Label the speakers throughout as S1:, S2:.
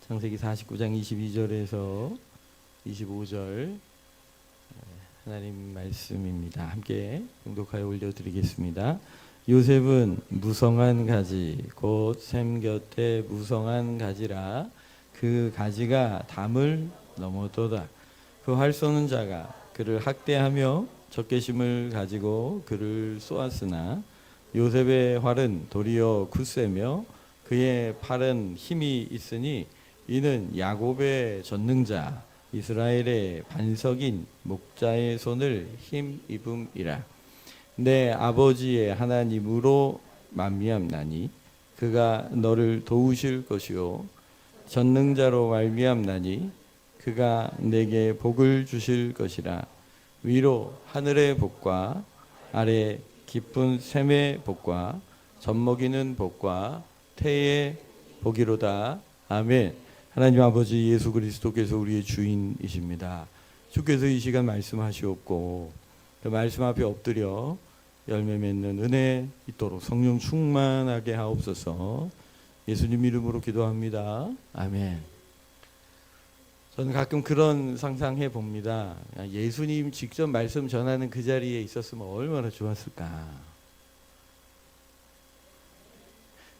S1: 창세기 49장 22절에서 25절 하나님 말씀입니다. 함께 봉독하여 올려드리겠습니다. 요셉은 무성한 가지 곧 샘 곁에 무성한 가지라 그 가지가 담을 넘어도다. 그 활 쏘는 자가 그를 학대하며 적개심을 가지고 그를 쏘았으나 요셉의 활은 도리어 굳세며 그의 팔은 힘이 있으니 이는 야곱의 전능자 이스라엘의 반석인 목자의 손을 힘입음이라. 내 아버지의 하나님으로 말미암나니 그가 너를 도우실 것이요 전능자로 말미암나니 그가 내게 복을 주실 것이라. 위로 하늘의 복과 아래 깊은 샘의 복과 젖먹이는 복과 태의 복이로다. 아멘. 하나님 아버지 예수 그리스도께서 우리의 주인이십니다. 주께서 이 시간 말씀하시옵고 그 말씀 앞에 엎드려 열매 맺는 은혜 있도록 성령 충만하게 하옵소서. 예수님 이름으로 기도합니다. 아멘. 저는 가끔 그런 상상해 봅니다. 예수님 직접 말씀 전하는 그 자리에 있었으면 얼마나 좋았을까.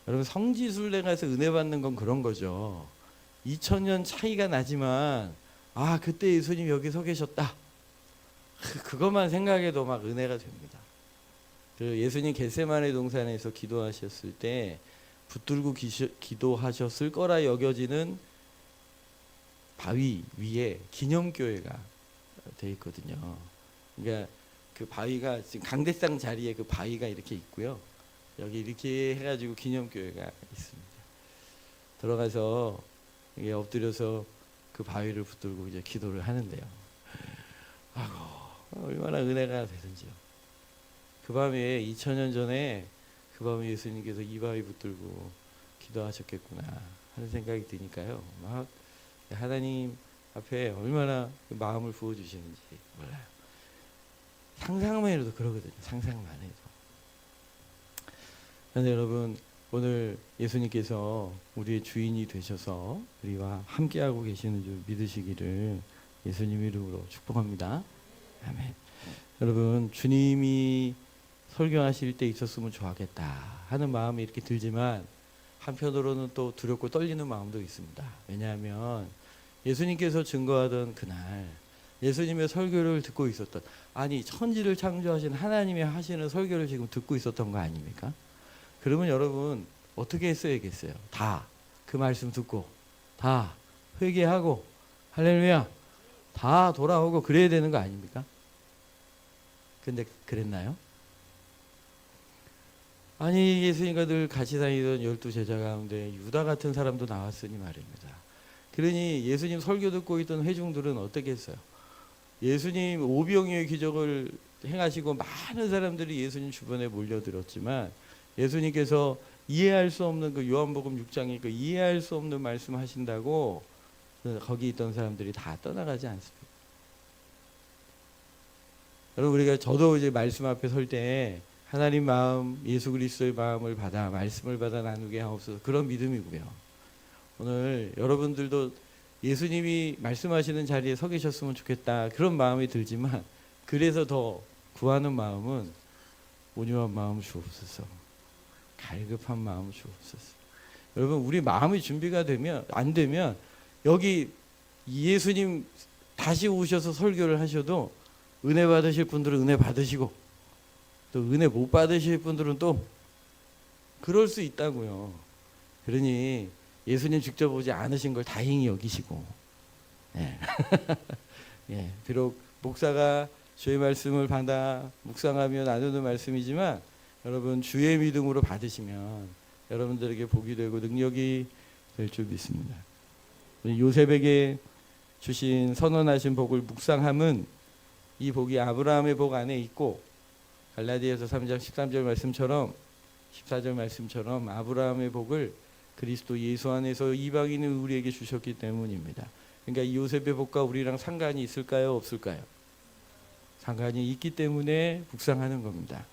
S1: 여러분, 성지순례 가서 은혜 받는 건 그런 거죠. 2000년 차이가 나지만 그때 예수님 여기 서 계셨다. 그것만 생각해도 막 은혜가 됩니다. 그 예수님 겟세마네 동산에서 기도하셨을 때 붙들고 기도하셨을 거라 여겨지는 바위 위에 기념교회가 돼 있거든요. 그러니까 그 바위가 지금 강대상 자리에 그 바위가 이렇게 있고요. 여기 이렇게 해가지고 기념교회가 있습니다. 들어가서 이게 엎드려서 그 바위를 붙들고 이제 기도를 하는데요. 얼마나 은혜가 되든지요. 그 밤에 2000년 전에 그 밤에 예수님께서 이 바위 붙들고 기도하셨겠구나 하는 생각이 드니까요. 막 하나님 앞에 얼마나 마음을 부어주시는지 몰라요. 상상만 해도 그러거든요. 상상만 해도. 그런데 여러분, 오늘 예수님께서 우리의 주인이 되셔서 우리와 함께하고 계시는 줄 믿으시기를 예수님 이름으로 축복합니다. 아멘. 여러분, 주님이 설교하실 때 있었으면 좋았겠다 하는 마음이 이렇게 들지만 한편으로는 또 두렵고 떨리는 마음도 있습니다. 왜냐하면 예수님께서 증거하던 그날 예수님의 설교를 듣고 있었던, 천지를 창조하신 하나님이 하시는 설교를 지금 듣고 있었던 거 아닙니까? 그러면 여러분 어떻게 했어야겠어요? 다 그 말씀 듣고 다 회개하고 할렐루야 다 돌아오고 그래야 되는 거 아닙니까? 근데 그랬나요? 예수님과 늘 같이 다니던 12제자 가운데 유다 같은 사람도 나왔으니 말입니다. 그러니 예수님 설교 듣고 있던 회중들은 어떻게 했어요? 예수님 오병이어의 기적을 행하시고 많은 사람들이 예수님 주변에 몰려들었지만 예수님께서 이해할 수 없는 그 요한복음 6장에 그 이해할 수 없는 말씀 하신다고 거기 있던 사람들이 다 떠나가지 않습니다. 여러분, 저도 이제 말씀 앞에 설 때 하나님 마음, 예수 그리스도의 마음을 받아 말씀을 받아 나누게 하옵소서, 그런 믿음이고요. 오늘 여러분들도 예수님이 말씀하시는 자리에 서 계셨으면 좋겠다 그런 마음이 들지만 그래서 더 구하는 마음은 온유한 마음 주옵소서, 갈급한 마음 주옵소서. 여러분, 우리 마음의 준비가 안 되면 여기 예수님 다시 오셔서 설교를 하셔도 은혜 받으실 분들은 은혜 받으시고 또 은혜 못 받으실 분들은 또 그럴 수 있다고요. 그러니 예수님 직접 오지 않으신 걸 다행히 여기시고 비록 목사가 주의 말씀을 받아 묵상하며 나누는 말씀이지만 여러분 주의 믿음으로 받으시면 여러분들에게 복이 되고 능력이 될 줄 믿습니다. 요셉에게 주신 선언하신 복을 묵상함은 이 복이 아브라함의 복 안에 있고 갈라디아서 3장 13절 말씀처럼 14절 말씀처럼 아브라함의 복을 그리스도 예수 안에서 이방인은 우리에게 주셨기 때문입니다. 그러니까 이 요셉의 복과 우리랑 상관이 있을까요? 없을까요? 상관이 있기 때문에 묵상하는 겁니다.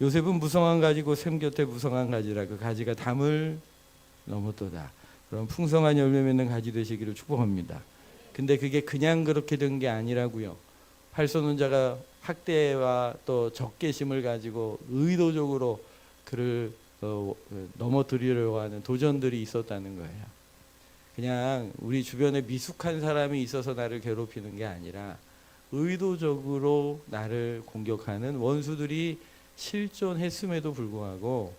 S1: 요셉은 무성한 가지고 샘 곁에 무성한 가지라 그 가지가 담을 넘었도다. 그런 풍성한 열매 맺는 가지 되시기를 축복합니다. 근데 그게 그냥 그렇게 된 게 아니라고요. 팔선원자가 학대와 또 적개심을 가지고 의도적으로 그를 넘어뜨리려고 하는 도전들이 있었다는 거예요. 그냥 우리 주변에 미숙한 사람이 있어서 나를 괴롭히는 게 아니라 의도적으로 나를 공격하는 원수들이 실존했음에도 불구하고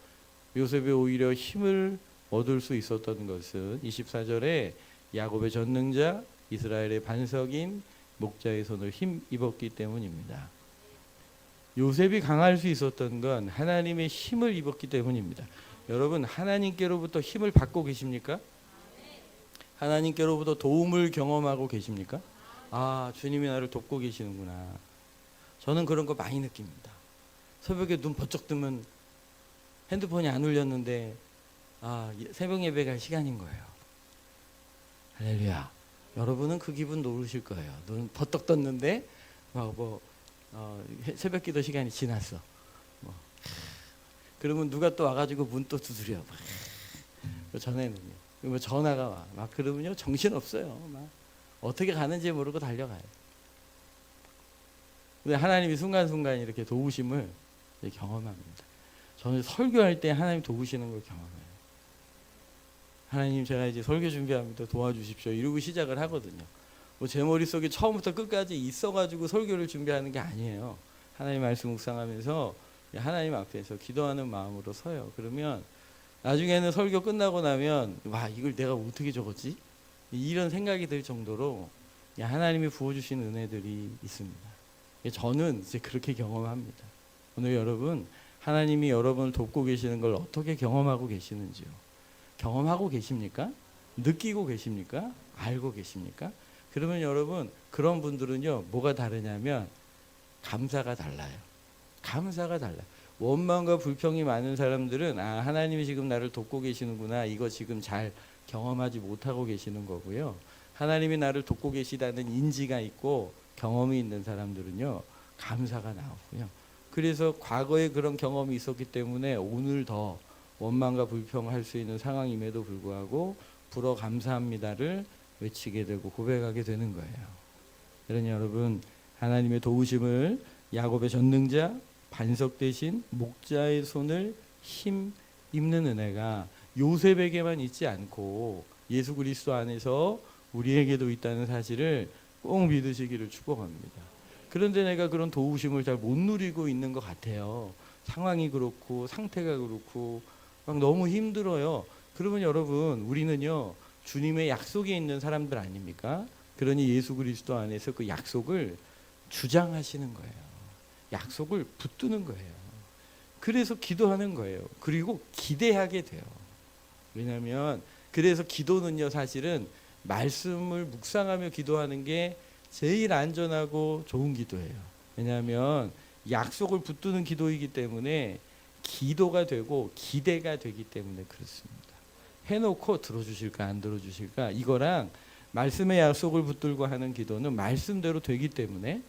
S1: 요셉이 오히려 힘을 얻을 수 있었던 것은 24절에 야곱의 전능자 이스라엘의 반석인 목자의 손을 힘입었기 때문입니다. 요셉이 강할 수 있었던 건 하나님의 힘을 입었기 때문입니다. 여러분, 하나님께로부터 힘을 받고 계십니까? 하나님께로부터 도움을 경험하고 계십니까? 아, 주님이 나를 돕고 계시는구나. 저는 그런 거 많이 느낍니다. 새벽에 눈 번쩍 뜨면 핸드폰이 안 울렸는데 새벽 예배 갈 시간인 거예요. 할렐루야. 여러분은 그 기분 모르실 거예요. 눈 버떡 떴는데 새벽 기도 시간이 지났어. 그러면 누가 또 와가지고 문 또 두드려. 전에는요. 전화가 와. 막 그러면요 정신 없어요. 막 어떻게 가는지 모르고 달려가요. 근데 하나님이 순간순간 이렇게 도우심을 경험합니다. 저는 설교할 때 하나님 도우시는 걸 경험해요. 하나님, 제가 이제 설교 준비합니다. 도와주십시오. 이러고 시작을 하거든요. 제 머릿속에 처음부터 끝까지 있어가지고 설교를 준비하는 게 아니에요. 하나님 말씀 묵상하면서 하나님 앞에서 기도하는 마음으로 서요. 그러면 나중에는 설교 끝나고 나면 이걸 내가 어떻게 적었지? 이런 생각이 들 정도로 하나님이 부어주신 은혜들이 있습니다. 저는 이제 그렇게 경험합니다. 오늘 여러분, 하나님이 여러분을 돕고 계시는 걸 어떻게 경험하고 계시는지요? 경험하고 계십니까? 느끼고 계십니까? 알고 계십니까? 그러면 여러분, 그런 분들은요 뭐가 다르냐면 감사가 달라요. 감사가 달라요. 원망과 불평이 많은 사람들은 하나님이 지금 나를 돕고 계시는구나, 이거 지금 잘 경험하지 못하고 계시는 거고요. 하나님이 나를 돕고 계시다는 인지가 있고 경험이 있는 사람들은요 감사가 나오고요. 그래서 과거에 그런 경험이 있었기 때문에 오늘 더 원망과 불평할 수 있는 상황임에도 불구하고 불어 감사합니다를 외치게 되고 고백하게 되는 거예요. 그러니 여러분, 하나님의 도우심을 야곱의 전능자 반석 대신 목자의 손을 힘 입는 은혜가 요셉에게만 있지 않고 예수 그리스도 안에서 우리에게도 있다는 사실을 꼭 믿으시기를 축복합니다. 그런데 내가 그런 도우심을 잘 못 누리고 있는 것 같아요. 상황이 그렇고 상태가 그렇고 막 너무 힘들어요. 그러면 여러분, 우리는요 주님의 약속에 있는 사람들 아닙니까? 그러니 예수 그리스도 안에서 그 약속을 주장하시는 거예요. 약속을 붙드는 거예요. 그래서 기도하는 거예요. 그리고 기대하게 돼요. 왜냐하면 그래서 기도는요 사실은 말씀을 묵상하며 기도하는 게 제일 안전하고 좋은 기도예요. 왜냐하면 약속을 붙드는 기도이기 때문에 기도가 되고 기대가 되기 때문에 그렇습니다. 해놓고 들어주실까 안 들어주실까, 이거랑 말씀의 약속을 붙들고 하는 기도는 말씀대로 되기 때문에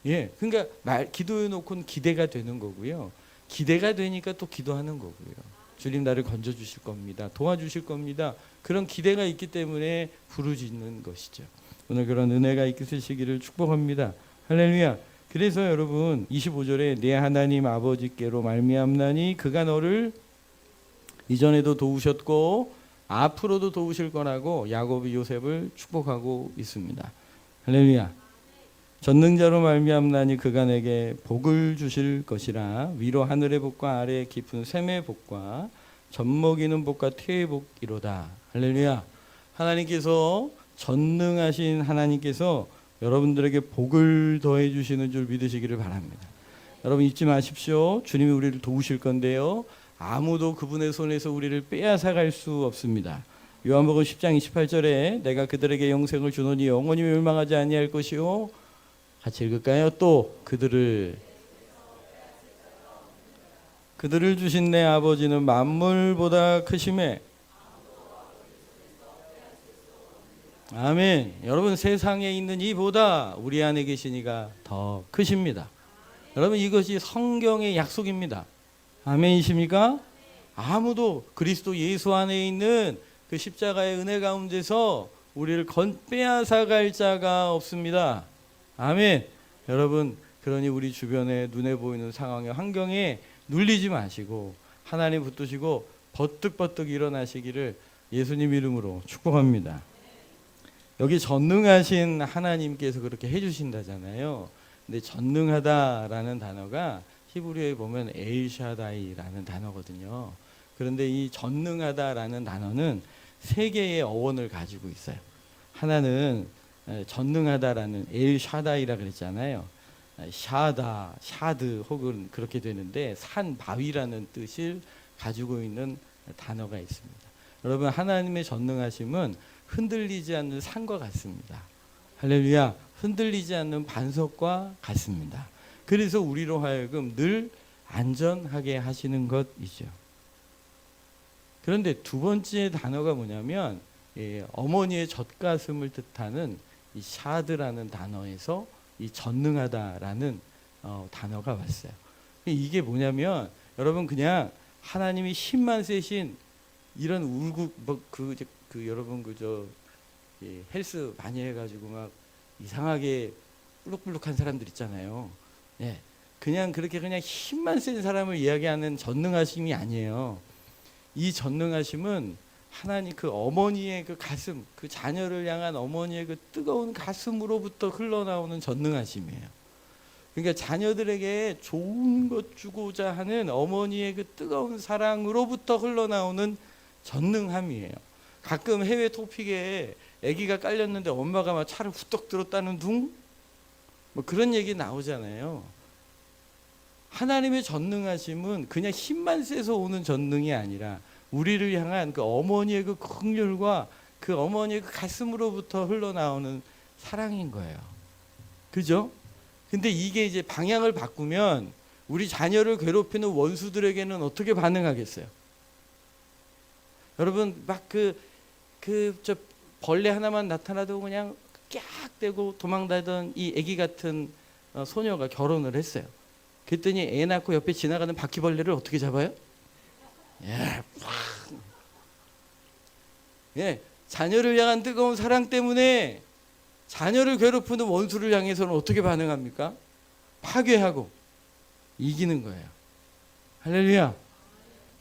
S1: 그러니까 기도해놓고는 기대가 되는 거고요. 기대가 되니까 또 기도하는 거고요. 주님 나를 건져주실 겁니다. 도와주실 겁니다. 그런 기대가 있기 때문에 부르짖는 것이죠. 오늘 그런 은혜가 있으시기를 축복합니다. 할렐루야. 그래서 여러분 25절에 내 하나님 아버지께로 말미암나니 그가 너를 이전에도 도우셨고 앞으로도 도우실 거라고 야곱이 요셉을 축복하고 있습니다. 할렐루야. 전능자로 말미암나니 그가 내게 복을 주실 것이라. 위로 하늘의 복과 아래 깊은 샘의 복과 젖먹이는 복과 태의 복이로다. 할렐루야. 하나님께서, 전능하신 하나님께서 여러분들에게 복을 더해 주시는 줄 믿으시기를 바랍니다. 여러분 잊지 마십시오. 주님이 우리를 도우실 건데요, 아무도 그분의 손에서 우리를 빼앗아갈 수 없습니다. 요한복음 10장 28절에 내가 그들에게 영생을 주노니 영원히 멸망하지 아니할 것이요, 같이 읽을까요? 또 그들을 주신 내 아버지는 만물보다 크심에. 아멘. 여러분, 세상에 있는 이보다 우리 안에 계신 이가 더 크십니다. 여러분, 이것이 성경의 약속입니다. 아멘이십니까? 아무도 그리스도 예수 안에 있는 그 십자가의 은혜 가운데서 우리를 빼앗아갈 자가 없습니다. 아멘. 여러분, 그러니 우리 주변에 눈에 보이는 상황에 환경에 눌리지 마시고 하나님 붙드시고 버뜩버뜩 일어나시기를 예수님 이름으로 축복합니다. 여기 전능하신 하나님께서 그렇게 해주신다잖아요. 근데 전능하다라는 단어가 히브리어에 보면 엘샤다이라는 단어거든요. 그런데 이 전능하다라는 단어는 세 개의 어원을 가지고 있어요. 하나는 전능하다라는 엘샤다이라 그랬잖아요. 샤다, 샤드 혹은 그렇게 되는데 산, 바위라는 뜻을 가지고 있는 단어가 있습니다. 여러분, 하나님의 전능하심은 흔들리지 않는 산과 같습니다. 할렐루야. 흔들리지 않는 반석과 같습니다. 그래서 우리로 하여금 늘 안전하게 하시는 것이죠. 그런데 두 번째 단어가 뭐냐면 어머니의 젖가슴을 뜻하는 이 샤드라는 단어에서 이 전능하다라는 단어가 왔어요. 이게 뭐냐면 여러분, 그냥 하나님이 힘만 세신 이런 여러분 헬스 많이 해가지고 막 이상하게 불룩불룩한 사람들 있잖아요. 예, 그냥 그렇게 그냥 힘만 센 사람을 이야기하는 전능하심이 아니에요. 이 전능하심은 하나님 그 어머니의 그 가슴, 그 자녀를 향한 어머니의 그 뜨거운 가슴으로부터 흘러나오는 전능하심이에요. 그러니까 자녀들에게 좋은 것 주고자 하는 어머니의 그 뜨거운 사랑으로부터 흘러나오는 전능함이에요. 가끔 해외 토픽에 아기가 깔렸는데 엄마가 막 차를 후떡 들었다는 둥? 뭐 그런 얘기 나오잖아요. 하나님의 전능하심은 그냥 힘만 세서 오는 전능이 아니라 우리를 향한 그 어머니의 그 긍휼과 그 어머니의 그 가슴으로부터 흘러나오는 사랑인 거예요. 그죠? 근데 이게 이제 방향을 바꾸면 우리 자녀를 괴롭히는 원수들에게는 어떻게 반응하겠어요? 여러분, 막 저 벌레 하나만 나타나도 그냥 깍대고 도망다니던 이 아기 같은 소녀가 결혼을 했어요. 그랬더니 애 낳고 옆에 지나가는 바퀴벌레를 어떻게 잡아요? 자녀를 향한 뜨거운 사랑 때문에 자녀를 괴롭히는 원수를 향해서는 어떻게 반응합니까? 파괴하고 이기는 거예요. 할렐루야.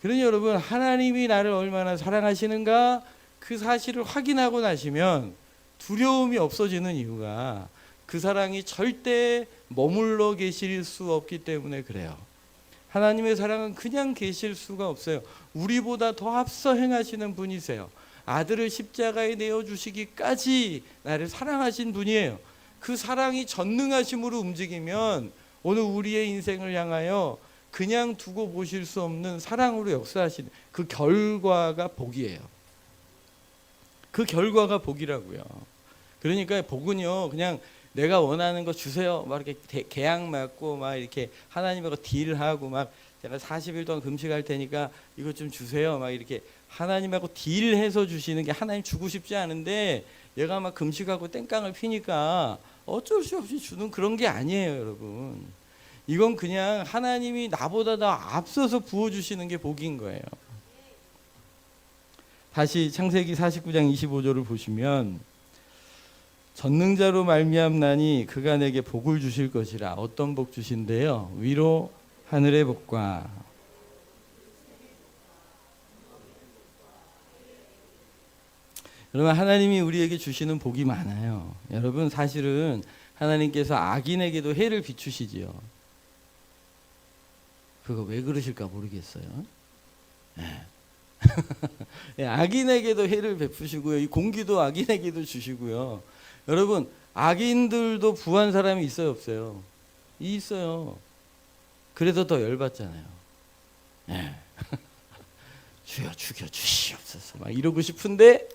S1: 그러니 여러분, 하나님이 나를 얼마나 사랑하시는가 그 사실을 확인하고 나시면 두려움이 없어지는 이유가 그 사랑이 절대 머물러 계실 수 없기 때문에 그래요. 하나님의 사랑은 그냥 계실 수가 없어요. 우리보다 더 앞서 행하시는 분이세요. 아들을 십자가에 내어주시기까지 나를 사랑하신 분이에요. 그 사랑이 전능하심으로 움직이면 오늘 우리의 인생을 향하여 그냥 두고 보실 수 없는 사랑으로 역사하시는 그 결과가 복이에요. 그 결과가 복이라고요. 그러니까 복은요, 그냥 내가 원하는 거 주세요 막 이렇게 계약 맺고 막 이렇게 하나님하고 딜하고 막 제가 40일 동안 금식할 테니까 이것 좀 주세요 막 이렇게 하나님하고 딜해서 주시는 게 하나님 주고 싶지 않은데 얘가 막 금식하고 땡깡을 피니까 어쩔 수 없이 주는 그런 게 아니에요. 여러분, 이건 그냥 하나님이 나보다 더 앞서서 부어주시는 게 복인 거예요. 다시 창세기 49장 25절을 보시면 전능자로 말미암나니 그가 내게 복을 주실 것이라. 어떤 복 주신대요? 위로 하늘의 복과 여러분, 하나님이 우리에게 주시는 복이 많아요. 여러분, 사실은 하나님께서 악인에게도 해를 비추시지요. 그거 왜 그러실까 모르겠어요. 악인에게도 해를 베푸시고요. 이 공기도 악인에게도 주시고요. 여러분, 악인들도 부한 사람이 있어요, 없어요? 있어요. 그래서 더 열받잖아요. 주여 죽여 주시옵소서 막 이러고 싶은데,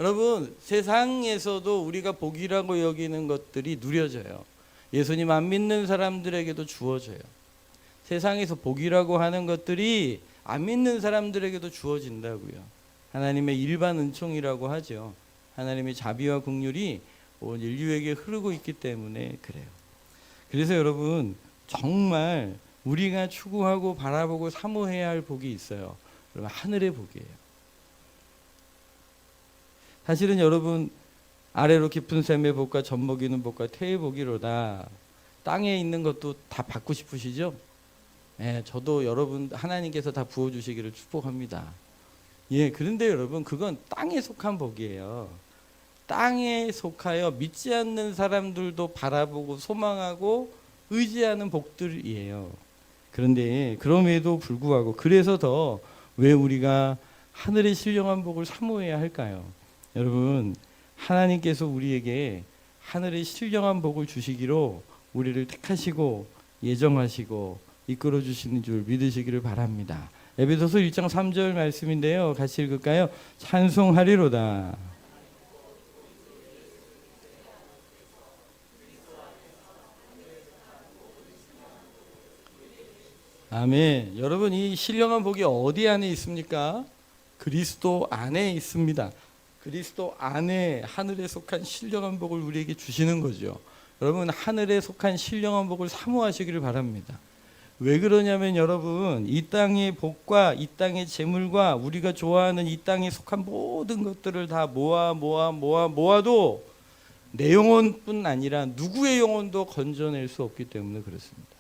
S1: 여러분, 세상에서도 우리가 복이라고 여기는 것들이 누려져요. 예수님 안 믿는 사람들에게도 주어져요. 세상에서 복이라고 하는 것들이 안 믿는 사람들에게도 주어진다고요. 하나님의 일반 은총이라고 하죠. 하나님의 자비와 긍휼이 온 인류에게 흐르고 있기 때문에 그래요. 그래서 여러분, 정말 우리가 추구하고 바라보고 사모해야 할 복이 있어요. 여러분, 하늘의 복이에요. 사실은 여러분 아래로 깊은 샘의 복과 젖먹이는 복과 태의 복이로다. 땅에 있는 것도 다 받고 싶으시죠? 예, 저도 여러분 하나님께서 다 부어주시기를 축복합니다. 예, 그런데 여러분 그건 땅에 속한 복이에요. 땅에 속하여 믿지 않는 사람들도 바라보고 소망하고 의지하는 복들이에요. 그런데 그럼에도 불구하고 그래서 더 왜 우리가 하늘의 신령한 복을 사모해야 할까요? 여러분 하나님께서 우리에게 하늘의 신령한 복을 주시기로 우리를 택하시고 예정하시고 이끌어 주시는 줄 믿으시기를 바랍니다. 에베소서 1장 3절 말씀인데요. 같이 읽을까요? 찬송하리로다. 아멘. 여러분 이 신령한 복이 어디 안에 있습니까? 그리스도 안에 있습니다. 그리스도 안에 하늘에 속한 신령한 복을 우리에게 주시는 거죠. 여러분 하늘에 속한 신령한 복을 사모하시기를 바랍니다. 왜 그러냐면 여러분 이 땅의 복과 이 땅의 재물과 우리가 좋아하는 이 땅에 속한 모든 것들을 다 모아도 내 영혼뿐 아니라 누구의 영혼도 건져낼 수 없기 때문에 그렇습니다.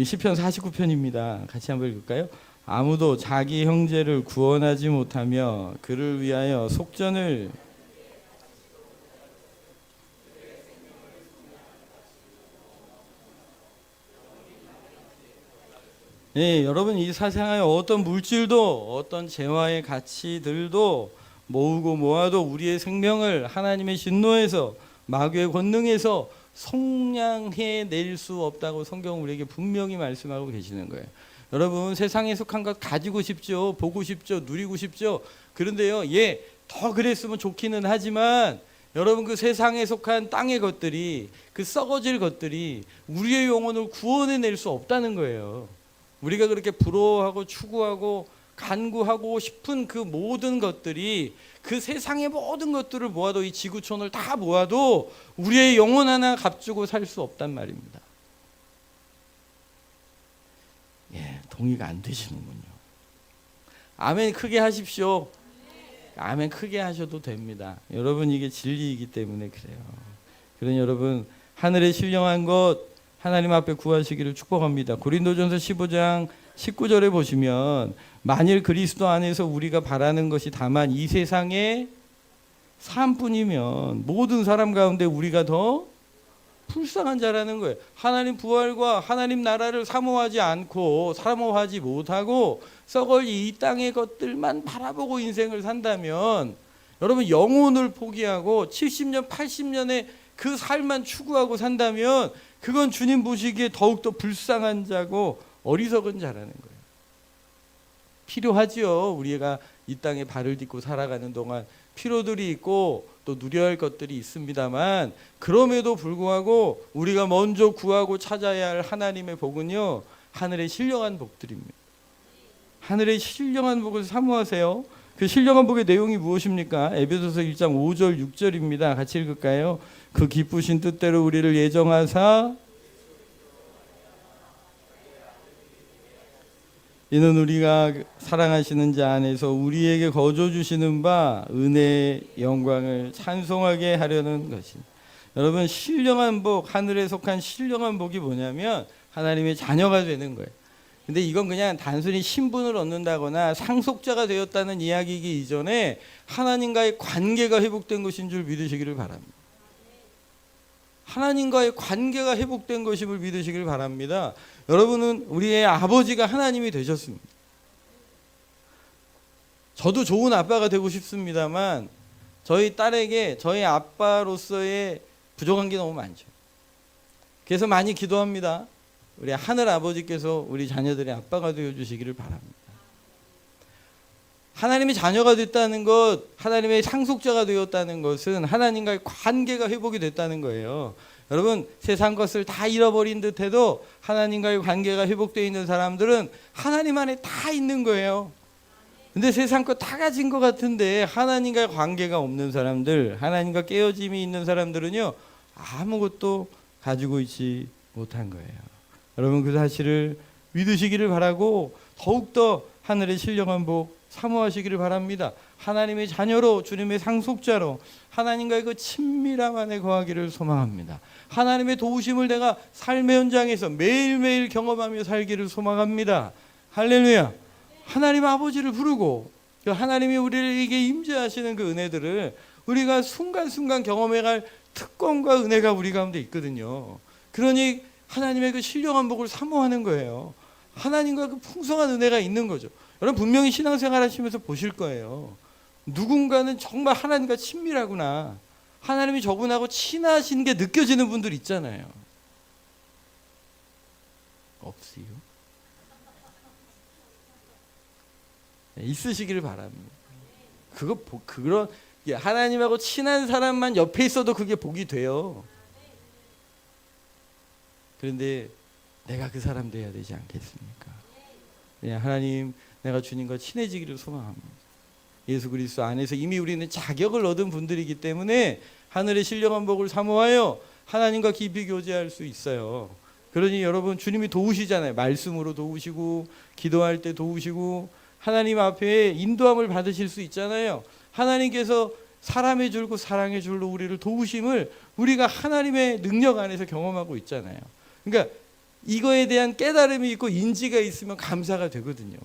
S1: 시편 49편입니다. 같이 한번 읽을까요? 아무도 자기 형제를 구원하지 못하며 그를 위하여 속전을 예, 여러분 이 세상에 어떤 물질도 어떤 재화의 가치들도 모으고 모아도 우리의 생명을 하나님의 진노에서 마귀의 권능에서 속량해 낼 수 없다고 성경 우리에게 분명히 말씀하고 계시는 거예요. 여러분 세상에 속한 것 가지고 싶죠. 보고 싶죠. 누리고 싶죠. 그런데요. 예, 더 그랬으면 좋기는 하지만 여러분 그 세상에 속한 땅의 것들이 그 썩어질 것들이 우리의 영혼을 구원해 낼 수 없다는 거예요. 우리가 그렇게 부러워하고 추구하고 간구하고 싶은 그 모든 것들이 그 세상의 모든 것들을 모아도 이 지구촌을 다 모아도 우리의 영혼 하나 값주고 살 수 없단 말입니다. 예, 동의가 안 되시는군요. 아멘 크게 하십시오. 아멘 크게 하셔도 됩니다. 여러분 이게 진리이기 때문에 그래요. 그러니 여러분 하늘의 신령한 것 하나님 앞에 구하시기를 축복합니다. 고린도전서 15장 19절에 보시면 만일 그리스도 안에서 우리가 바라는 것이 다만 이 세상의 삶뿐이면 모든 사람 가운데 우리가 더 불쌍한 자라는 거예요. 하나님 부활과 하나님 나라를 사모하지 않고 사모하지 못하고 썩을 이 땅의 것들만 바라보고 인생을 산다면 여러분 영혼을 포기하고 70년 80년의 그 삶만 추구하고 산다면 그건 주님 보시기에 더욱더 불쌍한 자고 어리석은 자라는 거예요. 필요하지요. 우리가 이 땅에 발을 딛고 살아가는 동안 필요들이 있고 또 누려야 할 것들이 있습니다만 그럼에도 불구하고 우리가 먼저 구하고 찾아야 할 하나님의 복은요. 하늘의 신령한 복들입니다. 하늘의 신령한 복을 사모하세요. 그 신령한 복의 내용이 무엇입니까? 에베소서 1장 5절 6절입니다. 같이 읽을까요? 그 기쁘신 뜻대로 우리를 예정하사 이는 우리가 사랑하시는 자 안에서 우리에게 거저 주시는 바 은혜의 영광을 찬송하게 하려는 것입니다. 여러분 신령한 복, 하늘에 속한 신령한 복이 뭐냐면 하나님의 자녀가 되는 거예요. 근데 이건 그냥 단순히 신분을 얻는다거나 상속자가 되었다는 이야기이기 이전에 하나님과의 관계가 회복된 것인 줄 믿으시기를 바랍니다. 하나님과의 관계가 회복된 것임을 믿으시길 바랍니다. 여러분은 우리의 아버지가 하나님이 되셨습니다. 저도 좋은 아빠가 되고 싶습니다만 저희 딸에게 저희 아빠로서의 부족한 게 너무 많죠. 그래서 많이 기도합니다. 우리 하늘 아버지께서 우리 자녀들의 아빠가 되어주시기를 바랍니다. 하나님의 자녀가 됐다는 것, 하나님의 상속자가 되었다는 것은 하나님과의 관계가 회복이 됐다는 거예요. 여러분 세상 것을 다 잃어버린 듯해도 하나님과의 관계가 회복되어 있는 사람들은 하나님 안에 다 있는 거예요. 근데 세상 것 다 가진 것 같은데 하나님과의 관계가 없는 사람들, 하나님과 깨어짐이 있는 사람들은요 아무것도 가지고 있지 못한 거예요. 여러분 그 사실을 믿으시기를 바라고 더욱더 하늘의 신령한 복 사모하시기를 바랍니다. 하나님의 자녀로 주님의 상속자로 하나님과의 그 친밀함 안에 거하기를 소망합니다. 하나님의 도우심을 내가 삶의 현장에서 매일매일 경험하며 살기를 소망합니다. 할렐루야. 하나님 아버지를 부르고 하나님이 우리에게 임재하시는 그 은혜들을 우리가 순간순간 경험해갈 특권과 은혜가 우리 가운데 있거든요. 그러니 하나님의 그 신령한 복을 사모하는 거예요. 하나님과 그 풍성한 은혜가 있는 거죠. 여러분 분명히 신앙생활 하시면서 보실 거예요. 누군가는 정말 하나님과 친밀하구나. 하나님이 저분하고 친하신 게 느껴지는 분들 있잖아요. 없어요? 네, 있으시기를 바랍니다. 그런 하나님하고 친한 사람만 옆에 있어도 그게 복이 돼요. 그런데 내가 그 사람 돼야 되지 않겠습니까? 하나님, 내가 주님과 친해지기를 소망합니다. 예수 그리스도 안에서 이미 우리는 자격을 얻은 분들이기 때문에 하늘의 신령한 복을 사모하여 하나님과 깊이 교제할 수 있어요. 그러니 여러분 주님이 도우시잖아요. 말씀으로 도우시고 기도할 때 도우시고 하나님 앞에 인도함을 받으실 수 있잖아요. 하나님께서 사람의 줄고 사랑의 줄로 우리를 도우심을 우리가 하나님의 능력 안에서 경험하고 있잖아요. 그러니까 이거에 대한 깨달음이 있고 인지가 있으면 감사가 되거든요.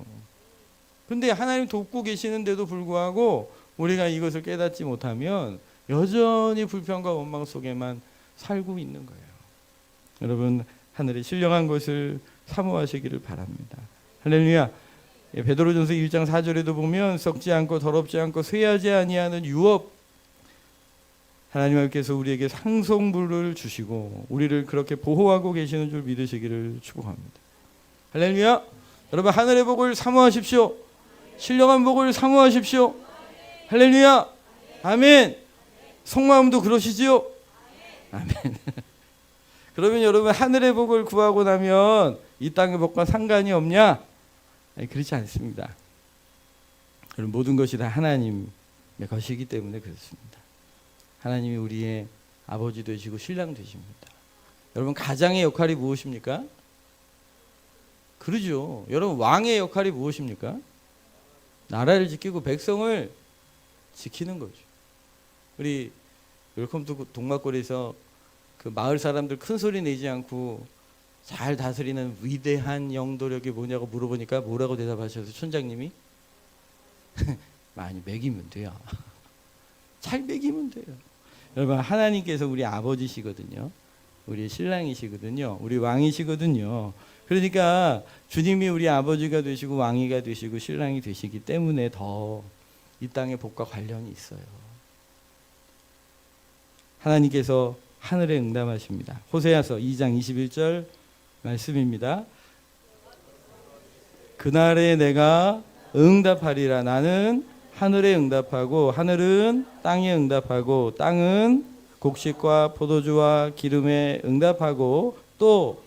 S1: 근데 하나님 돕고 계시는데도 불구하고 우리가 이것을 깨닫지 못하면 여전히 불평과 원망 속에만 살고 있는 거예요. 여러분 하늘의 신령한 것을 사모하시기를 바랍니다. 할렐루야. 베드로전서 1장 4절에도 보면 썩지 않고 더럽지 않고 쇠하지 아니하는 유업, 하나님께서 우리에게 상속물을 주시고 우리를 그렇게 보호하고 계시는 줄 믿으시기를 축복합니다. 할렐루야. 여러분 하늘의 복을 사모하십시오. 신령한 복을 사모하십시오. 할렐루야. 아멘. 속마음도 그러시지요? 아멘. 그러면 여러분 하늘의 복을 구하고 나면 이 땅의 복과 상관이 없냐? 아니, 그렇지 않습니다. 그럼 모든 것이 다 하나님의 것이기 때문에 그렇습니다. 하나님이 우리의 아버지 되시고 신랑 되십니다. 여러분 가장의 역할이 무엇입니까? 그러죠. 여러분 왕의 역할이 무엇입니까? 나라를 지키고 백성을 지키는 거죠. 우리 웰컴 투 동막골에서 그 마을 사람들 큰 소리 내지 않고 잘 다스리는 위대한 영도력이 뭐냐고 물어보니까 뭐라고 대답하셔서 촌장님이 많이 먹이면 돼요. 잘 먹이면 돼요. 여러분 하나님께서 우리 아버지시거든요. 우리 신랑이시거든요. 우리 왕이시거든요. 그러니까 주님이 우리 아버지가 되시고 왕이가 되시고 신랑이 되시기 때문에 더 이 땅의 복과 관련이 있어요. 하나님께서 하늘에 응답하십니다. 호세아서 2장 21절 말씀입니다. 그날에 내가 응답하리라. 나는 하늘에 응답하고 하늘은 땅에 응답하고 땅은 곡식과 포도주와 기름에 응답하고 또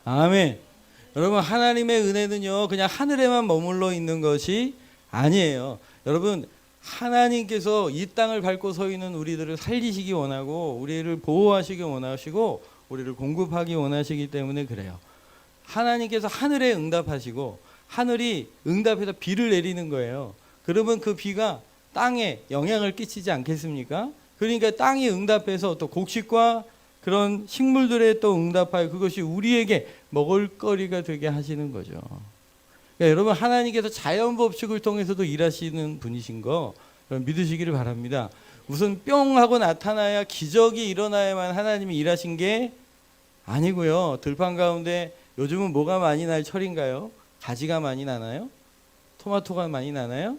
S1: 아멘. 여러분 하나님의 은혜는요 그냥 하늘에만 머물러 있는 것이 아니에요. 여러분 하나님께서 이 땅을 밟고 서 있는 우리들을 살리시기 원하고 우리를 보호하시기 원하시고 우리를 공급하기 원하시기 때문에 그래요. 하나님께서 하늘에 응답하시고 하늘이 응답해서 비를 내리는 거예요. 그러면 그 비가 땅에 영향을 끼치지 않겠습니까? 그러니까 땅이 응답해서 또 곡식과 그런 식물들에 또 응답하여 그것이 우리에게 먹을거리가 되게 하시는 거죠. 그러니까 여러분 하나님께서 자연 법칙을 통해서도 일하시는 분이신 거 믿으시기를 바랍니다. 무슨 뿅 하고 나타나야 기적이 일어나야만 하나님이 일하신 게 아니고요. 들판 가운데 요즘은 뭐가 많이 날 철인가요? 가지가 많이 나나요? 토마토가 많이 나나요?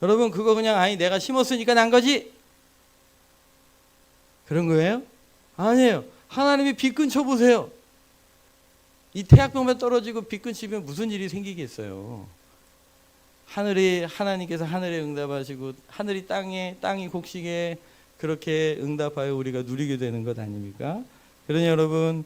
S1: 여러분 그거 그냥 아니 내가 심었으니까 난 거지? 그런 거예요? 아니에요. 하나님이 비 끊쳐 보세요. 이 태양병만 떨어지고 비 끊치면 무슨 일이 생기겠어요? 하나님께서 하늘에 응답하시고 하늘이 땅에 땅이 곡식에 그렇게 응답하여 우리가 누리게 되는 것 아닙니까? 그러니 여러분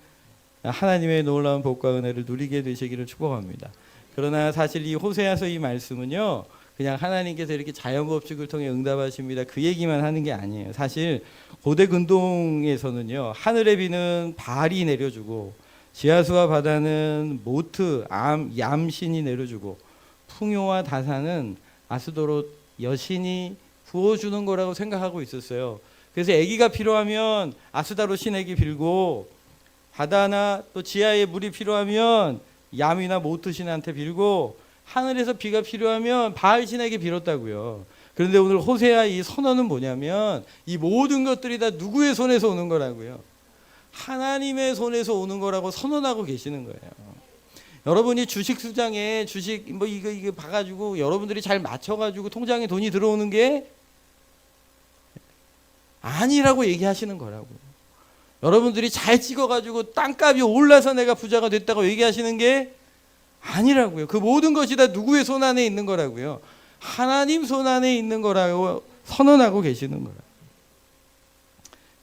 S1: 하나님의 놀라운 복과 은혜를 누리게 되시기를 축복합니다. 그러나 사실 이 호세아서 이 말씀은요 그냥 하나님께서 이렇게 자연법칙을 통해 응답하십니다 그 얘기만 하는 게 아니에요. 사실 고대 근동에서는요 하늘의 비는 바알이 내려주고 지하수와 바다는 모트, 얌신이 내려주고 풍요와 다산은 아스도롯 여신이 부어주는 거라고 생각하고 있었어요. 그래서 아기가 필요하면 아스다롯 신에게 빌고, 바다나 또 지하에 물이 필요하면 얌이나 모트 신한테 빌고, 하늘에서 비가 필요하면 바알 신에게 빌었다고요. 그런데 오늘 호세아 이 선언은 뭐냐면 이 모든 것들이 다 누구의 손에서 오는 거라고요? 하나님의 손에서 오는 거라고 선언하고 계시는 거예요. 여러분이 주식시장에 주식 이거 봐가지고 여러분들이 잘 맞춰가지고 통장에 돈이 들어오는 게 아니라고 얘기하시는 거라고. 여러분들이 잘 찍어가지고 땅값이 올라서 내가 부자가 됐다고 얘기하시는 게 아니라고요. 그 모든 것이 다 누구의 손 안에 있는 거라고요? 하나님 손 안에 있는 거라고 선언하고 계시는 거라고.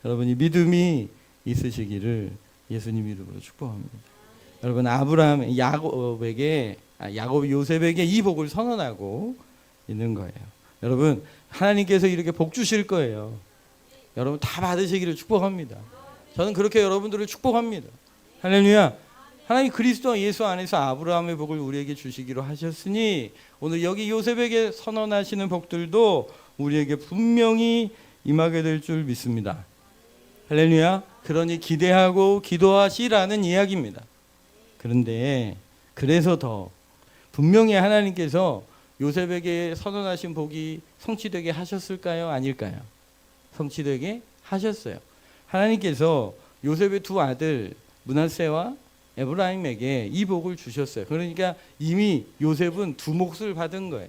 S1: 여러분이 믿음이 있으시기를 예수님 이름으로 축복합니다. 여러분, 아브라함, 야곱이 요셉에게 이 복을 선언하고 있는 거예요. 여러분, 하나님께서 이렇게 복 주실 거예요. 여러분 다 받으시기를 축복합니다. 저는 그렇게 여러분들을 축복합니다. 할렐루야. 하나님 그리스도 예수 안에서 아브라함의 복을 우리에게 주시기로 하셨으니 오늘 여기 요셉에게 선언하시는 복들도 우리에게 분명히 임하게 될 줄 믿습니다. 할렐루야. 그러니 기대하고 기도하시라는 이야기입니다. 그런데 그래서 더 분명히 하나님께서 요셉에게 선언하신 복이 성취되게 하셨을까요? 아닐까요? 성취되게 하셨어요. 하나님께서 요셉의 두 아들 므낫세와 에브라임에게 이 복을 주셨어요. 그러니까 이미 요셉은 두 몫을 받은 거예요.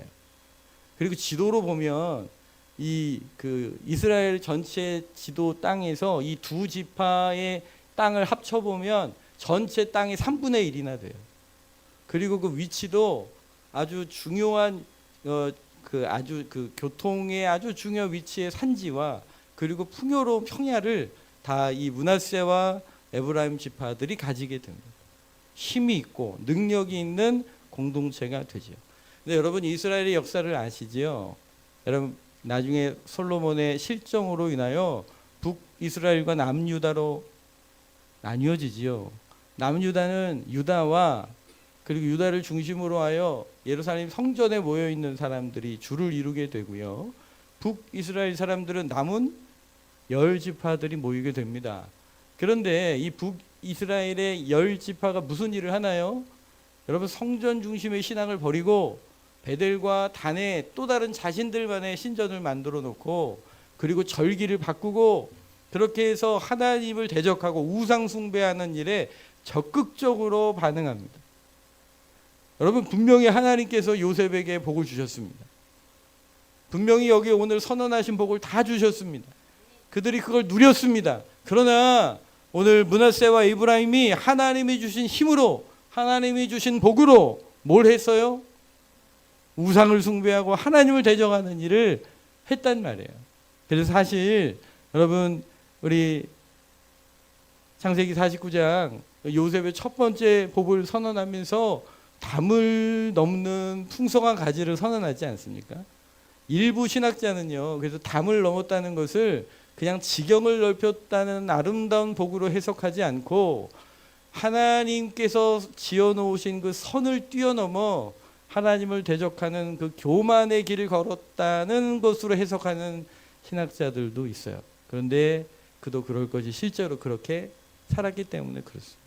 S1: 그리고 지도로 보면 이스라엘 전체 지도 땅에서 이 두 지파의 땅을 합쳐보면 전체 땅의 3분의 1이나 돼요. 그리고 그 위치도 아주 중요한 교통의 아주 중요한 위치의 산지와 그리고 풍요로운 평야를 다 이 므낫세와 에브라임 지파들이 가지게 됩니다. 힘이 있고 능력이 있는 공동체가 되죠. 근데 여러분 이스라엘의 역사를 아시죠? 여러분 나중에 솔로몬의 실정으로 인하여 북이스라엘과 남유다로 나뉘어지지요. 남유다는 유다와 그리고 유다를 중심으로 하여 예루살렘 성전에 모여 있는 사람들이 주를 이루게 되고요. 북이스라엘 사람들은 남은 10지파들이 모이게 됩니다. 그런데 이 북이스라엘의 10지파가 무슨 일을 하나요? 여러분 성전 중심의 신앙을 버리고 베델과 단에 또 다른 자신들만의 신전을 만들어 놓고 그리고 절기를 바꾸고 그렇게 해서 하나님을 대적하고 우상 숭배하는 일에 적극적으로 반응합니다. 여러분 분명히 하나님께서 요셉에게 복을 주셨습니다. 분명히 여기 오늘 선언하신 복을 다 주셨습니다. 그들이 그걸 누렸습니다. 그러나 오늘 므낫세와 에브라임이 하나님이 주신 힘으로 하나님이 주신 복으로 뭘 했어요? 우상을 숭배하고 하나님을 대적하는 일을 했단 말이에요. 그래서 사실 여러분 우리 창세기 49장 요셉의 첫 번째 복을 선언하면서 담을 넘는 풍성한 가지를 선언하지 않습니까? 일부 신학자는요. 그래서 담을 넘었다는 것을 그냥 지경을 넓혔다는 아름다운 복으로 해석하지 않고 하나님께서 지어놓으신 그 선을 뛰어넘어 하나님을 대적하는 그 교만의 길을 걸었다는 것으로 해석하는 신학자들도 있어요. 그런데 그도 그럴 것이 실제로 그렇게 살았기 때문에 그렇습니다.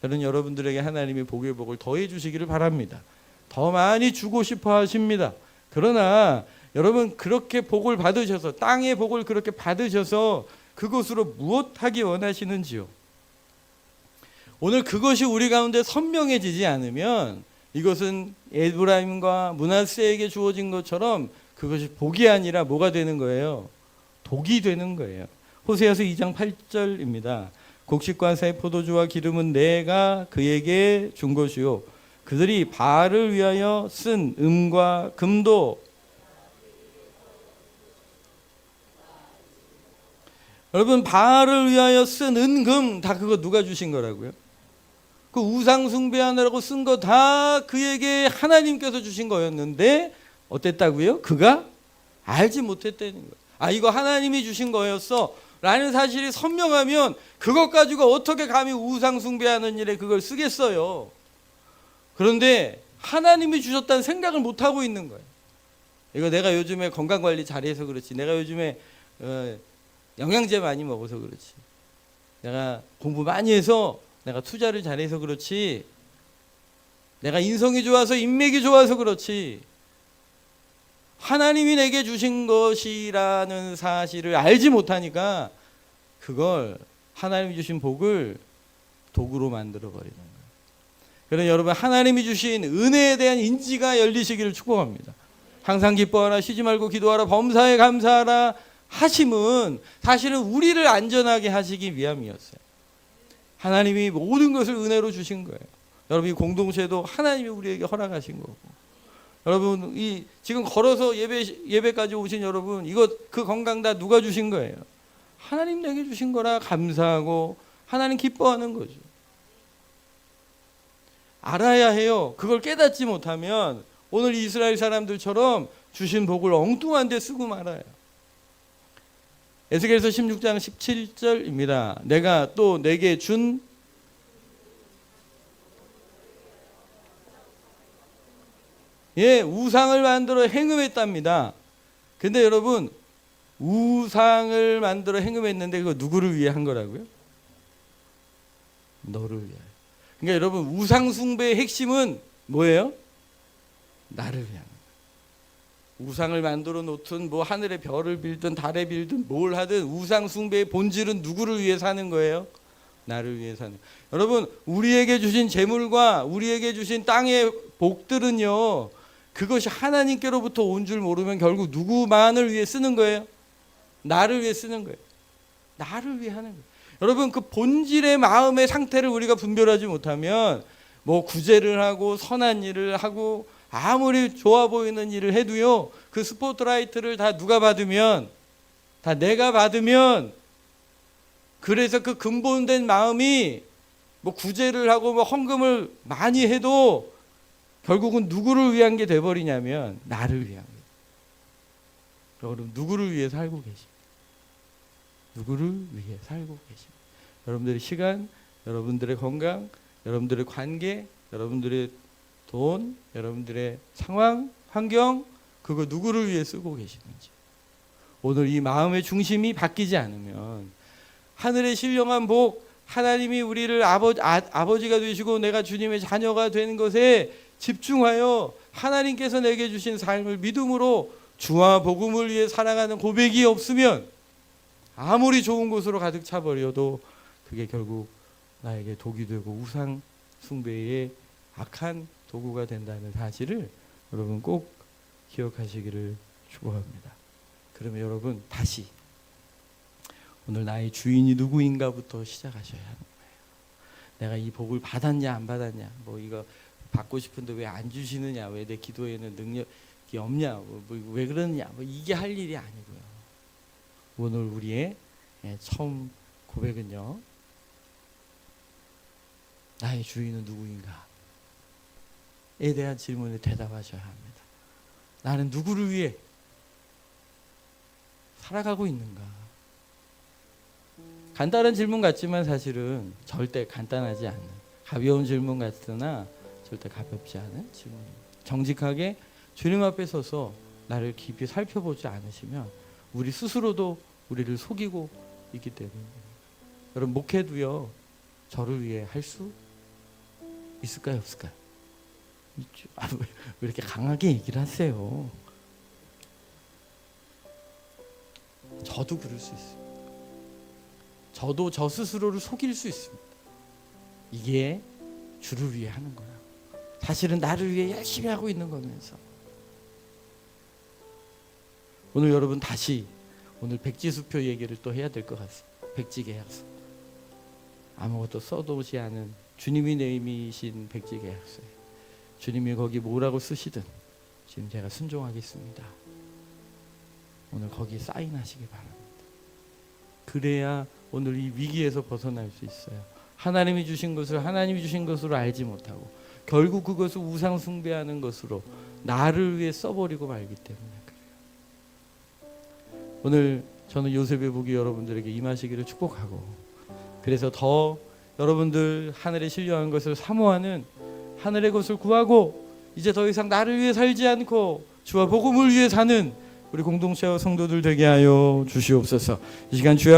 S1: 저는 여러분들에게 하나님의 복의 복을 더해 주시기를 바랍니다. 더 많이 주고 싶어 하십니다. 그러나 여러분 그렇게 복을 받으셔서 땅의 복을 그렇게 받으셔서 그것으로 무엇 하기 원하시는지요? 오늘 그것이 우리 가운데 선명해지지 않으면 이것은 에브라임과 므낫세에게 주어진 것처럼 그것이 복이 아니라 뭐가 되는 거예요? 독이 되는 거예요. 호세아서 2장 8절입니다. 곡식과 새 포도주와 기름은 내가 그에게 준 것이요 그들이 바알을 위하여 쓴 음과 금도 여러분 바알을 위하여 쓴 은금 다 그거 누가 주신 거라고요? 그 우상 숭배하느라고 쓴 거 다 그에게 하나님께서 주신 거였는데 어땠다고요? 그가 알지 못했다는 거예요. 아 이거 하나님이 주신 거였어 라는 사실이 선명하면 그것 가지고 어떻게 감히 우상 숭배하는 일에 그걸 쓰겠어요. 그런데 하나님이 주셨다는 생각을 못하고 있는 거예요. 이거 내가 요즘에 건강관리 잘해서 그렇지, 내가 요즘에 영양제 많이 먹어서 그렇지, 내가 공부 많이 해서 내가 투자를 잘해서 그렇지, 내가 인성이 좋아서 인맥이 좋아서 그렇지, 하나님이 내게 주신 것이라는 사실을 알지 못하니까 그걸 하나님이 주신 복을 도구로 만들어 버리는 거예요. 그러나 여러분, 하나님이 주신 은혜에 대한 인지가 열리시기를 축복합니다. 항상 기뻐하라, 쉬지 말고 기도하라, 범사에 감사하라 하심은 사실은 우리를 안전하게 하시기 위함이었어요. 하나님이 모든 것을 은혜로 주신 거예요. 여러분, 이 공동체도 하나님이 우리에게 허락하신 거고, 여러분, 이 지금 걸어서 예배까지 오신 여러분, 이거 그 건강 다 누가 주신 거예요? 하나님 내게 주신 거라 감사하고 하나님 기뻐하는 거죠. 알아야 해요. 그걸 깨닫지 못하면 오늘 이스라엘 사람들처럼 주신 복을 엉뚱한 데 쓰고 말아요. 에스겔서 16장 17절입니다. 내가 또 내게 준 우상을 만들어 행음했답니다. 근데 여러분, 우상을 만들어 행음했는데 그거 누구를 위해 한 거라고요? 너를 위하여. 그러니까 여러분, 우상 숭배의 핵심은 뭐예요? 나를 위한 거예요. 우상을 만들어 놓든 뭐 하늘의 별을 빌든 달에 빌든 뭘 하든 우상 숭배의 본질은 누구를 위해 사는 거예요? 나를 위해 사는. 여러분, 우리에게 주신 재물과 우리에게 주신 땅의 복들은요, 그것이 하나님께로부터 온 줄 모르면 결국 누구만을 위해 쓰는 거예요? 나를 위해 쓰는 거예요. 나를 위해 하는 거예요. 여러분, 그 본질의 마음의 상태를 우리가 분별하지 못하면 뭐 구제를 하고 선한 일을 하고 아무리 좋아 보이는 일을 해도요, 그 스포트라이트를 다 누가 받으면, 다 내가 받으면, 그래서 그 근본된 마음이 뭐 구제를 하고 뭐 헌금을 많이 해도 결국은 누구를 위한 게 돼버리냐면 나를 위한 거예요. 여러분, 누구를 위해 살고 계십니까? 누구를 위해 살고 계십니까? 여러분들의 시간, 여러분들의 건강, 여러분들의 관계, 여러분들의 돈, 여러분들의 상황, 환경, 그거 누구를 위해 쓰고 계시는지. 오늘 이 마음의 중심이 바뀌지 않으면 하늘의 신령한 복, 하나님이 우리를 아버지가 되시고 내가 주님의 자녀가 되는 것에 집중하여 하나님께서 내게 주신 삶을 믿음으로 주와 복음을 위해 살아가는 고백이 없으면 아무리 좋은 곳으로 가득 차버려도 그게 결국 나에게 독이 되고 우상 숭배의 악한 도구가 된다는 사실을 여러분 꼭 기억하시기를 축복합니다. 그러면 여러분, 다시 오늘 나의 주인이 누구인가부터 시작하셔야 하는 거예요. 내가 이 복을 받았냐 안 받았냐, 뭐 이거 받고 싶은데 왜 안 주시느냐, 왜 내 기도에는 능력이 없냐, 왜 그러느냐, 뭐 이게 할 일이 아니고요. 오늘 우리의 처음 고백은요, 나의 주인은 누구인가 에 대한 질문에 대답하셔야 합니다. 나는 누구를 위해 살아가고 있는가? 간단한 질문 같지만 사실은 절대 간단하지 않는, 가벼운 질문 같으나 절대 가볍지 않은 질문입니다. 정직하게 주님 앞에 서서 나를 깊이 살펴보지 않으시면 우리 스스로도 우리를 속이고 있기 때문입니다. 여러분, 목회도요, 저를 위해 할 수 있을까요, 없을까요? 왜 이렇게 강하게 얘기를 하세요? 저도 그럴 수 있습니다. 저도 저 스스로를 속일 수 있습니다. 이게 주를 위해 하는 거야. 사실은 나를 위해 열심히 하고 있는 거면서. 오늘 여러분, 다시 오늘 백지수표 얘기를 또 해야 될 것 같습니다. 백지계약서. 아무것도 써놓지 않은 주님이 내미신 백지계약서에 주님이 거기 뭐라고 쓰시든 지금 제가 순종하겠습니다. 오늘 거기 사인하시기 바랍니다. 그래야 오늘 이 위기에서 벗어날 수 있어요. 하나님이 주신 것을 하나님이 주신 것으로 알지 못하고 결국 그것을 우상 숭배하는 것으로 나를 위해 써버리고 말기 때문에 그래요. 오늘 저는 요셉의 복이 여러분들에게 임하시기를 축복하고, 그래서 더 여러분들 하늘에 신령한 것을 사모하는 하늘의 것을 구하고 이제 더 이상 나를 위해 살지 않고 주와 복음을 위해 사는 우리 공동체와 성도들 되게 하여 주시옵소서. 이 시간 주여